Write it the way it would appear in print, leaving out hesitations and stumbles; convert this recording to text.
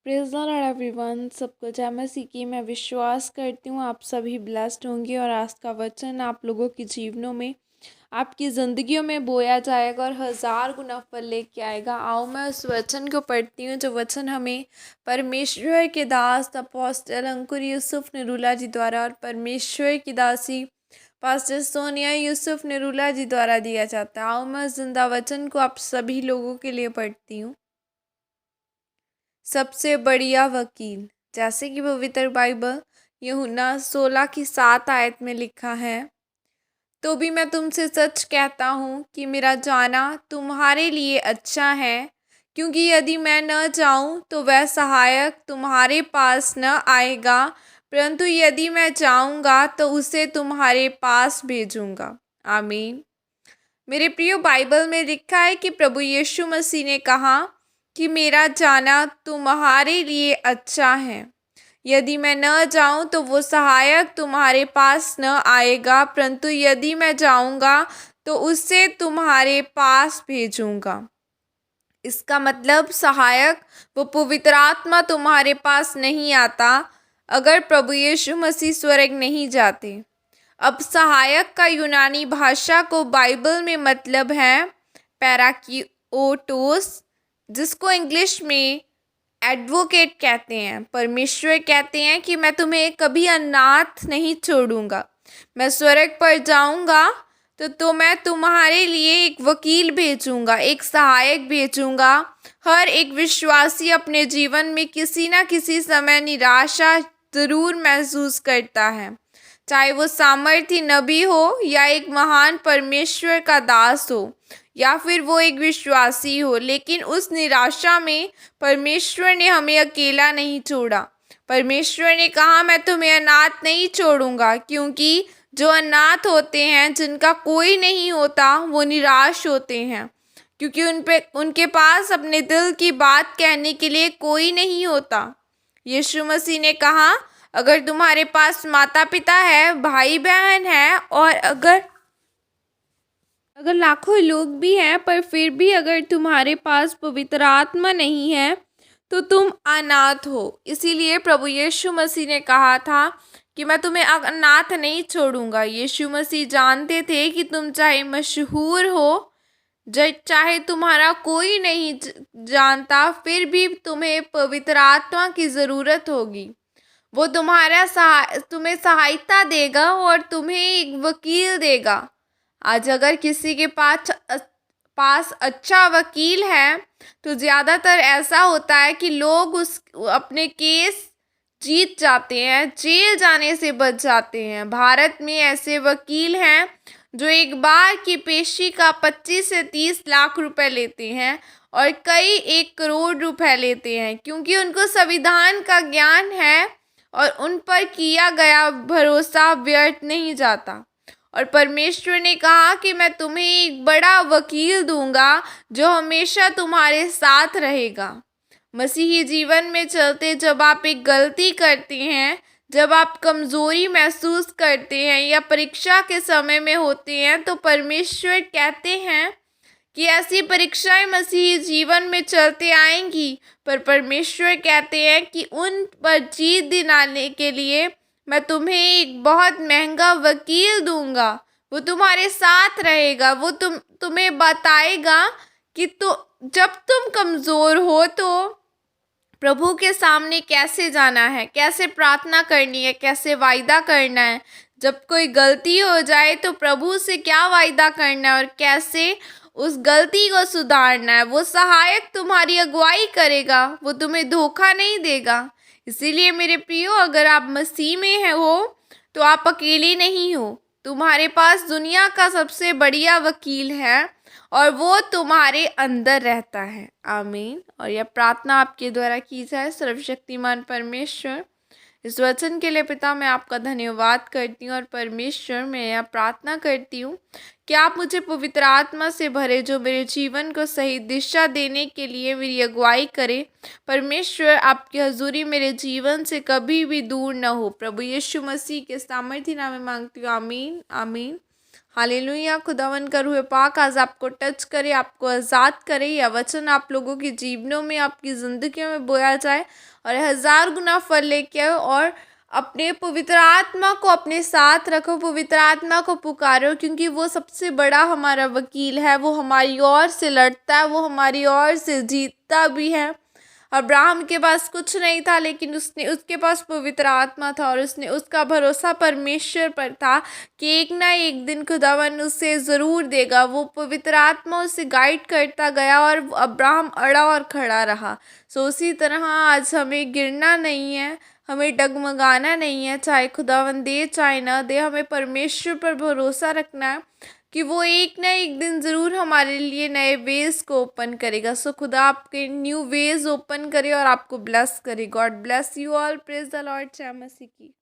Praise the Lord everyone. सबको जय मसीह की। मैं विश्वास करती हूँ आप सभी ब्लेस्ड होंगे और आज का वचन आप लोगों के जीवनों में, आपकी ज़िंदगियों में बोया जाएगा और 1000 गुना फल लेके आएगा। आओ मैं उस वचन को पढ़ती हूँ जो वचन हमें परमेश्वर के दास अपोस्टल अंकुर यूसुफ निरूला जी द्वारा और परमेश्वर की दासी पास्टर सोनिया यूसुफ निरूला जी द्वारा दिया जाता है। आओ मैं उस जिंदा वचन को आप सभी लोगों के लिए पढ़ती हूँ। सबसे बढ़िया वकील, जैसे कि पवित्र बाइबल यूहन्ना 16 की 7 आयत में लिखा है, तो भी मैं तुमसे सच कहता हूँ कि मेरा जाना तुम्हारे लिए अच्छा है, क्योंकि यदि मैं न जाऊँ तो वह सहायक तुम्हारे पास न आएगा, परंतु यदि मैं जाऊँगा तो उसे तुम्हारे पास भेजूँगा। आमीन। मेरे प्रिय, बाइबल में लिखा है कि प्रभु यीशु मसीह ने कहा कि मेरा जाना तुम्हारे लिए अच्छा है। यदि मैं न जाऊं तो वो सहायक तुम्हारे पास न आएगा, परंतु यदि मैं जाऊंगा तो उससे तुम्हारे पास भेजूंगा। इसका मतलब सहायक, वो पवित्र आत्मा तुम्हारे पास नहीं आता अगर प्रभु यीशु मसीह स्वर्ग नहीं जाते। अब सहायक का यूनानी भाषा को बाइबल में मतलब है पैराकिओटोस, जिसको इंग्लिश में एडवोकेट कहते हैं। परमेश्वर कहते हैं कि मैं तुम्हें कभी अनाथ नहीं छोड़ूंगा। मैं स्वर्ग पर जाऊंगा तो मैं तुम्हारे लिए एक वकील भेजूंगा, एक सहायक भेजूंगा। हर एक विश्वासी अपने जीवन में किसी ना किसी समय निराशा ज़रूर महसूस करता है, चाहे वो सामर्थी नबी हो या एक महान परमेश्वर का दास हो या फिर वो एक विश्वासी हो। लेकिन उस निराशा में परमेश्वर ने हमें अकेला नहीं छोड़ा। परमेश्वर ने कहा मैं तुम्हें अनाथ नहीं छोड़ूंगा, क्योंकि जो अनाथ होते हैं, जिनका कोई नहीं होता, वो निराश होते हैं, क्योंकि उनके पास अपने दिल की बात कहने के लिए कोई नहीं होता। यीशु मसीह ने कहा अगर तुम्हारे पास माता पिता है, भाई बहन है और अगर लाखों लोग भी हैं, पर फिर भी अगर तुम्हारे पास पवित्र आत्मा नहीं है तो तुम अनाथ हो। इसीलिए प्रभु यीशु मसीह ने कहा था कि मैं तुम्हें अनाथ नहीं छोड़ूंगा। यीशु मसीह जानते थे कि तुम चाहे मशहूर हो, चाहे तुम्हारा कोई नहीं जानता, फिर भी तुम्हें पवित्र आत्मा की ज़रूरत होगी। वो तुम्हें सहायता देगा और तुम्हें एक वकील देगा। आज अगर किसी के पास अच्छा वकील है तो ज़्यादातर ऐसा होता है कि लोग अपने केस जीत जाते हैं, जेल जाने से बच जाते हैं। भारत में ऐसे वकील हैं जो एक बार की पेशी का 25 से 30 लाख रुपए लेते हैं और कई 1 करोड़ रुपए लेते हैं, क्योंकि उनको संविधान का ज्ञान है और उन पर किया गया भरोसा व्यर्थ नहीं जाता। और परमेश्वर ने कहा कि मैं तुम्हें एक बड़ा वकील दूंगा जो हमेशा तुम्हारे साथ रहेगा। मसीही जीवन में चलते जब आप एक गलती करते हैं, जब आप कमज़ोरी महसूस करते हैं या परीक्षा के समय में होते हैं, तो परमेश्वर कहते हैं कि ऐसी परीक्षाएं मसीही जीवन में चलते आएंगी, पर परमेश्वर कहते हैं कि उन पर जीत दिलाने के लिए मैं तुम्हें एक बहुत महंगा वकील दूंगा। वो तुम्हारे साथ रहेगा। वो तुम्हें बताएगा कि जब तुम कमज़ोर हो तो प्रभु के सामने कैसे जाना है, कैसे प्रार्थना करनी है, कैसे वायदा करना है। जब कोई गलती हो जाए तो प्रभु से क्या वायदा करना है और कैसे उस गलती को सुधारना है। वो सहायक तुम्हारी अगुवाई करेगा, वो तुम्हें धोखा नहीं देगा। इसीलिए मेरे प्रियो, अगर आप मसीह में हो तो आप अकेले नहीं हो। तुम्हारे पास दुनिया का सबसे बढ़िया वकील है और वो तुम्हारे अंदर रहता है। आमीन। और यह प्रार्थना आपके द्वारा की जाए। सर्वशक्तिमान परमेश्वर, इस वचन के लिए पिता मैं आपका धन्यवाद करती हूँ और परमेश्वर मैं यह प्रार्थना करती हूँ कि आप मुझे पवित्र आत्मा से भरे, जो मेरे जीवन को सही दिशा देने के लिए मेरी अगुवाई करे। परमेश्वर आपकी हजूरी मेरे जीवन से कभी भी दूर न हो। प्रभु यीशु मसीह के सामर्थ्य नाम में मांगती हूँ। आमीन आमीन। हालेलुया। खुदावन का रूह पाक आज आपको टच करे, आपको आज़ाद करे। यह वचन आप लोगों के जीवनों में, आपकी ज़िंदगियों में बोया जाए और 1000 गुना फल लेके आओ। और अपने पवित्र आत्मा को अपने साथ रखो, पवित्र आत्मा को पुकारो, क्योंकि वो सबसे बड़ा हमारा वकील है। वो हमारी ओर से लड़ता है, वो हमारी ओर से जीतता भी है। अब्राहम के पास कुछ नहीं था, लेकिन उसके पास पवित्र आत्मा था और उसका भरोसा परमेश्वर पर था कि एक ना एक दिन खुदावन उसे ज़रूर देगा। वो पवित्र आत्मा उसे गाइड करता गया और अब्राहम अड़ा और खड़ा रहा। सो उसी तरह आज हमें गिरना नहीं है, हमें डगमगाना नहीं है, चाहे खुदावन दे चाहे ना दे। हमें परमेश्वर पर भरोसा रखना है कि वो एक ना एक दिन ज़रूर हमारे लिए नए वेज़ को ओपन करेगा। सो खुदा आपके न्यू वेज़ ओपन करे और आपको ब्लेस करे। God bless you all. Praise the Lord. जय मसीह की।